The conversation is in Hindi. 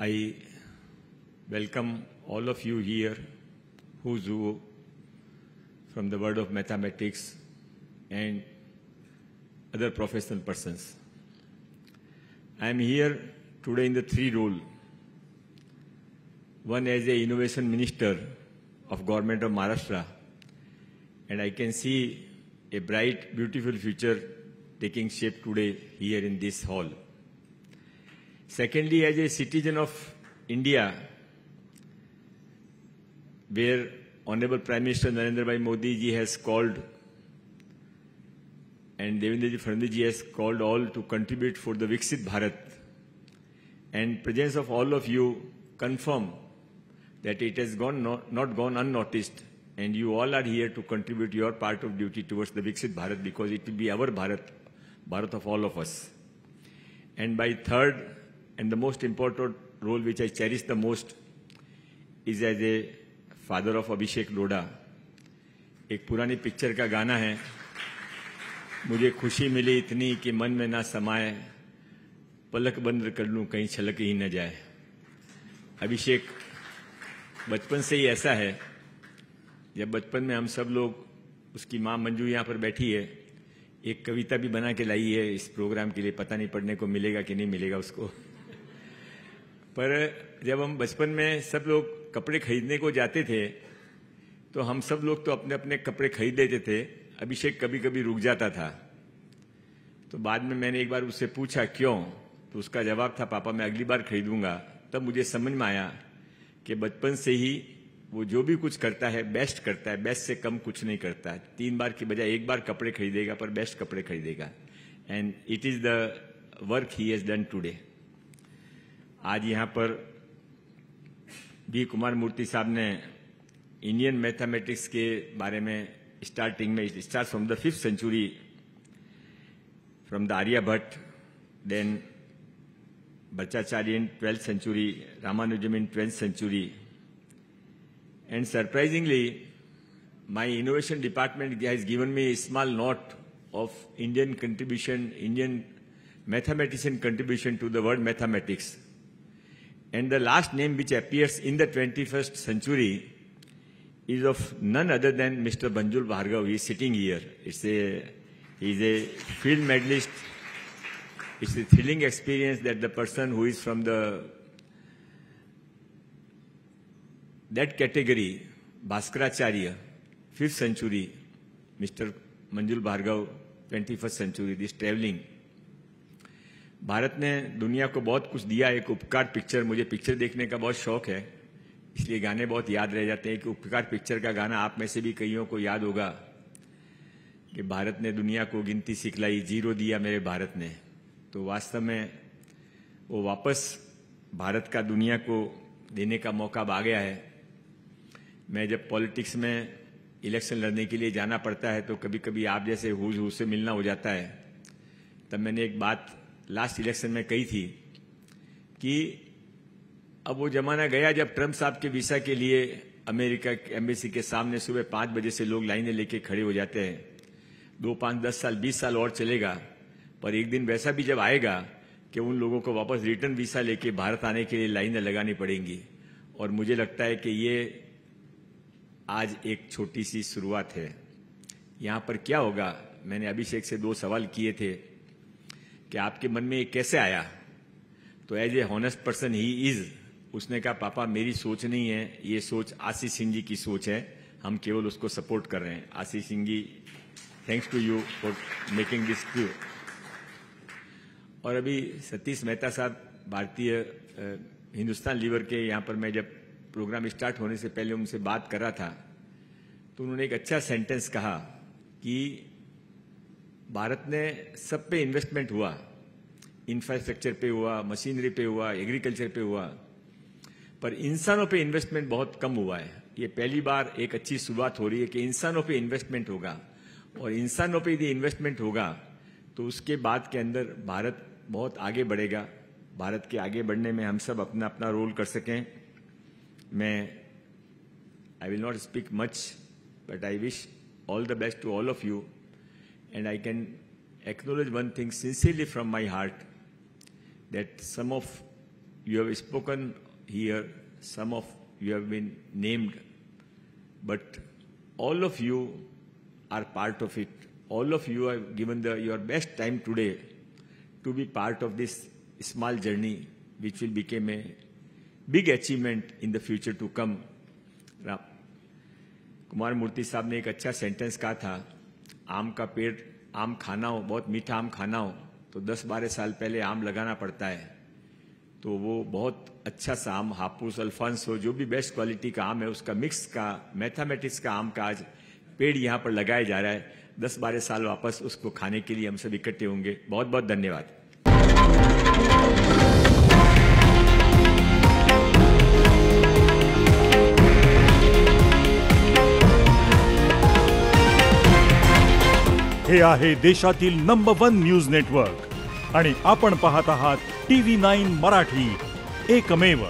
I welcome all of you here who's who from the world of mathematics and other professional persons. I am here today in the three roles. One as a innovation minister of Government of Maharashtra, and I can see a bright, beautiful future taking shape today here in this hall. Secondly, as a citizen of India, where Honorable Prime Minister Narendra Bhai Modi ji has called and Devendra ji Fadnavis ji has called all to contribute for the Viksit Bharat, and presence of all of you confirm that it has not gone unnoticed, and you all are here to contribute your part of duty towards the Viksit Bharat, because it will be our Bharat, Bharat of all of us. And by third and the most important role which I cherish the most is as a father of Abhishek Lodha. एक पुरानी पिक्चर का गाना है, मुझे खुशी मिली इतनी कि मन में ना समाए, पलक बंद कर लूं कहीं छलक ही न जाए। अभिषेक बचपन से ही ऐसा है, जब बचपन में हम सब लोग, उसकी माँ मंजू यहाँ पर बैठी है, एक कविता भी बना के लाई है इस प्रोग्राम के लिए, पता नहीं पढ़ने को मिलेगा कि नहीं मिलेगा उसको। पर जब हम बचपन में सब लोग कपड़े खरीदने को जाते थे तो हम सब लोग तो अपने अपने कपड़े खरीद लेते थे, अभिषेक कभी कभी रुक जाता था। तो बाद में मैंने एक बार उससे पूछा क्यों, तो उसका जवाब था पापा मैं अगली बार खरीदूंगा। तब मुझे समझ में आया कि बचपन से ही वो जो भी कुछ करता है बेस्ट करता है, बेस्ट से कम कुछ नहीं करता है। 3 बार की बजाय 1 बार कपड़े खरीदेगा, पर बेस्ट कपड़े खरीदेगा। And it is the work he has done today. आज यहाँ पर बी कुमार मूर्ति साहब ने इंडियन मैथमेटिक्स के बारे में स्टार्टिंग में, start from the 5th century, from the Aryabhata, then Bhattacharya in 12th century, Ramanujan in 12th century. And surprisingly, my innovation department has given me a small note of Indian contribution, Indian mathematician contribution to the world mathematics. And the last name which appears in the 21st century is of none other than Mr. Banjul Bhargav. He is sitting here. He is a field medalist. It's a thrilling experience that the person who is from that category, Bhaskaracharya, 5th century, Mr. Manjul Bhargav, 21st century, this traveling. Bharat ने दुनिया को बहुत कुछ दिया। एक उपकार पिक्चर, मुझे पिक्चर देखने का बहुत शौक है, इसलिए गाने बहुत याद रह जाते हैं। कि उपकार पिक्चर का गाना आप में से भी कईयों को याद होगा कि भारत ने दुनिया को गिनती सिखलाई, 0 दिया मेरे भारत ने। तो वास्तव में वो वापस भारत का दुनिया को देने का मौका आ गया है। मैं जब पॉलिटिक्स में इलेक्शन लड़ने के लिए जाना पड़ता है तो कभी कभी आप जैसे हूँ से मिलना हो जाता है। तब मैंने एक बात लास्ट इलेक्शन में कही थी कि अब वो जमाना गया जब ट्रंप साहब के वीसा के लिए अमेरिका एम्बेसी के सामने सुबह 5 बजे से लोग लाइनें लेके खड़े हो जाते हैं। 2, 5, 10 साल, 20 साल और चलेगा, पर एक दिन वैसा भी जब आएगा कि उन लोगों को वापस रिटर्न वीसा लेके भारत आने के लिए लाइनें लगानी पड़ेंगी। और मुझे लगता है कि ये आज एक छोटी सी शुरुआत है। यहाँ पर क्या होगा, मैंने अभिषेक से 2 सवाल किए थे कि आपके मन में ये कैसे आया। तो as a honest person he is, उसने कहा पापा मेरी सोच नहीं है, ये सोच आशीष सिंह जी की सोच है, हम केवल उसको सपोर्ट कर रहे हैं। Ashish Singh ji, thanks to you for making this true. और अभी सतीश मेहता साहब, भारतीय हिंदुस्तान लीवर के, यहाँ पर मैं जब प्रोग्राम स्टार्ट होने से पहले उनसे बात कर रहा था तो उन्होंने एक अच्छा सेंटेंस कहा कि भारत ने सब पे इन्वेस्टमेंट हुआ, इंफ्रास्ट्रक्चर पे हुआ, मशीनरी पे हुआ, एग्रीकल्चर पे हुआ, पर इंसानों पे इन्वेस्टमेंट बहुत कम हुआ है। ये पहली बार एक अच्छी शुरुआत हो रही है कि इंसानों पे इन्वेस्टमेंट होगा, और इंसानों पे यदि इन्वेस्टमेंट होगा तो उसके बाद के अंदर भारत बहुत आगे बढ़ेगा। भारत के आगे बढ़ने में हम सब अपना अपना रोल कर सकें। I will not speak much, but I wish all the best to all of you. And I can acknowledge one thing sincerely from my heart, that some of you have spoken here, some of you have been named, but all of you are part of it. All of you have given your best time today to be part of this small journey which will become a big achievement in the future to come. Kumar मूर्ति साहब ने एक अच्छा सेंटेंस कहा था, आम का पेड़, आम खाना हो, बहुत मीठा आम खाना हो तो 10-12 साल पहले आम लगाना पड़ता है। तो वो बहुत अच्छा सा आम, हापुस, अल्फांसो, जो भी बेस्ट क्वालिटी का आम है उसका मिक्स का, मैथमेटिक्स का आम का आज पेड़ यहाँ पर लगाया जा रहा है। 10-12 साल वापस उसको खाने के लिए हम सब इकट्ठे होंगे। बहुत बहुत धन्यवाद। हे आहे देशातील नंबर 1 न्यूज नेटवर्क आणि आपण पाहत आहात TV9 मराठी, एकमेव।